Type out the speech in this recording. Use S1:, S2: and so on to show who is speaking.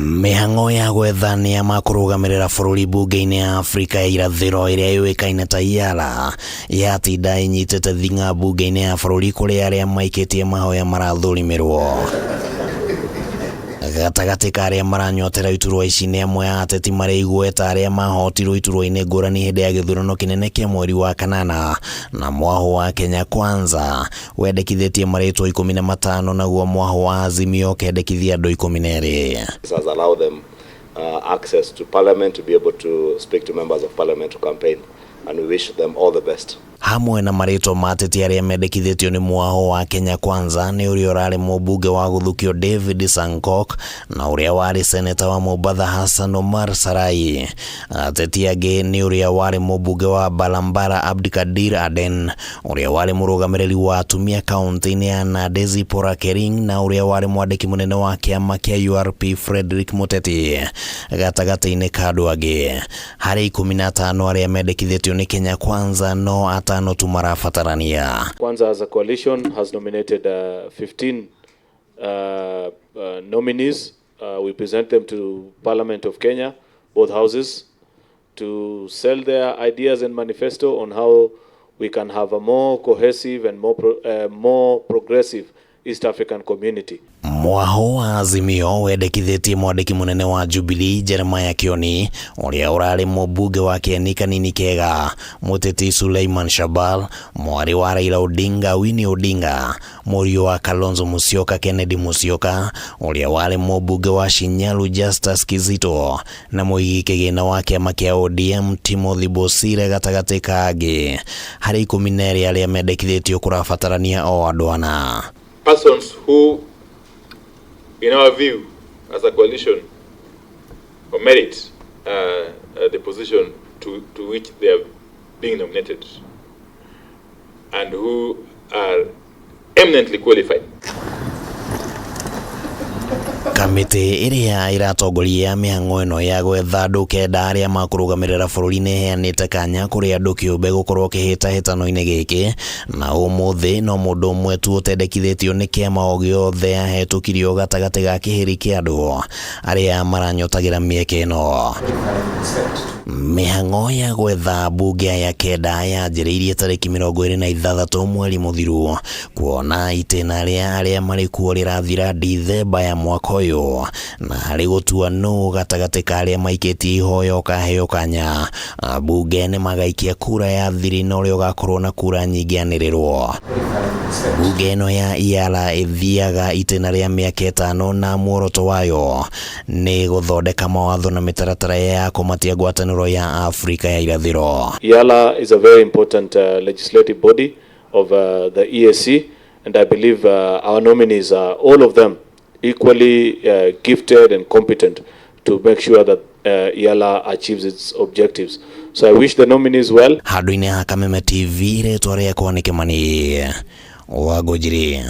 S1: Mihango ya gwethania makurugamirira bururi mbunge-ini ya Afrika ya irathiro iria yuikaine ta Eala yatinda inyitete thinga mbunge-ini ya bururi kuri aria maikitie mahoya marathurimirwo. Gatagati ka aria maranyotera iturwa ici ni amwe ya ateti mari igweta aria mahotirwo iturwa-ini ngurani hindi ya githurano kinene kia mweri wa kanana na mwahu wa Kenya Kwanza wendekithĩtie marĩtwa 15 naguo mwahu wa Azimio kendekithia andũ 12.
S2: This has allowed them access to parliament to be able to speak to members of parliament to campaign, and we wish them all the best.
S1: Hamwe na marĩtwa ma ateti aria mendekithĩtio ni mwahu wa Kenya Kwanza ni uria urari mbunge wa guthukio David Sankok na uria wari seneta wa Mombasa Hassan Omar Sarai. Ateti age ni uria wari mbunge wa Balambara Abdikadir Aden, uria wari murugamiriri wa atumia kaunti-ini ya Nadezi Pora Kering na uria wari mwandiki munene wa kiama kia URP Frederick Muteti. Gatagati-ini ka andu age hari 15 aria mendekithĩtio ni Kenya Kwanza no atano tu marafatarania.
S3: Kwanza as a coalition has nominated 15 nominees. We present them to Parliament of Kenya, both houses, to sell their ideas and manifesto on how we can have a more cohesive and more progressive East African community.
S1: Mwahu wa Azimio wendekithĩtie mwandiki munene wa Jubilee Jeremiah Kioni uria urari mbunge wa Kieni kanini kega Muteti Suleiman Shabal, mwari wa Raila Odinga Winnie Odinga, murio wa Kalonzo Musyoka Kennedy Musyoka, uria wari mbunge wa Shinyalu Justus Kizito na muigi kigina wa kiama kia ODM Timothy Bosire gatagati ka age hari 12 aria mendekithĩtio kurafatarania o andwana.
S4: Persons who, in our view, as a coalition, merit the position to which they are being nominated, and who are eminently qualified.
S1: Kamiti iria iratongoria mihango ino ya gwetha andu kenda aria makurugamirira bururi ni heanite kanya kuri andu kiumbe gukorwo kihitahitano-ini giki na umuthi no mundu umwe tu utendekithĩtio ni kiama o giothe ahĩtũkirio gatagati ga kihiri kia andu aria maranyotagira mieke ino. Mihango ya gwetha mbunge ya kenda yanjĩrĩirie tarĩki 26 mweri mũthiru kuona itĩna aria marĩ kuo rĩrathira Dithemba ya mwaka ũyũ na harĩ gũtua nũ gatagati ka aria maikitie ihoyo kaheo kanya mbunge nĩ magaikia kura ya thiri na ũrĩa ũgakorwo na kura nyingĩ anĩrĩrwo. Mbunge ĩno ya Eala ĩthiaga itĩna rĩa mĩaka 5 na muoroto wayo nĩ gũthondeka mawatho na mĩtaratara ya kũmatia ngwatanĩro ya Afrika ya irathiro.
S3: Eala is a very important legislative body of the EAC, and I believe our nominees are all of them equally gifted and competent to make sure that Eala achieves its objectives. So I wish the nominees well.
S1: Handũ-inĩ ha Kameme TV rĩtwa rĩakwa nĩ Kimani wa Gojiri.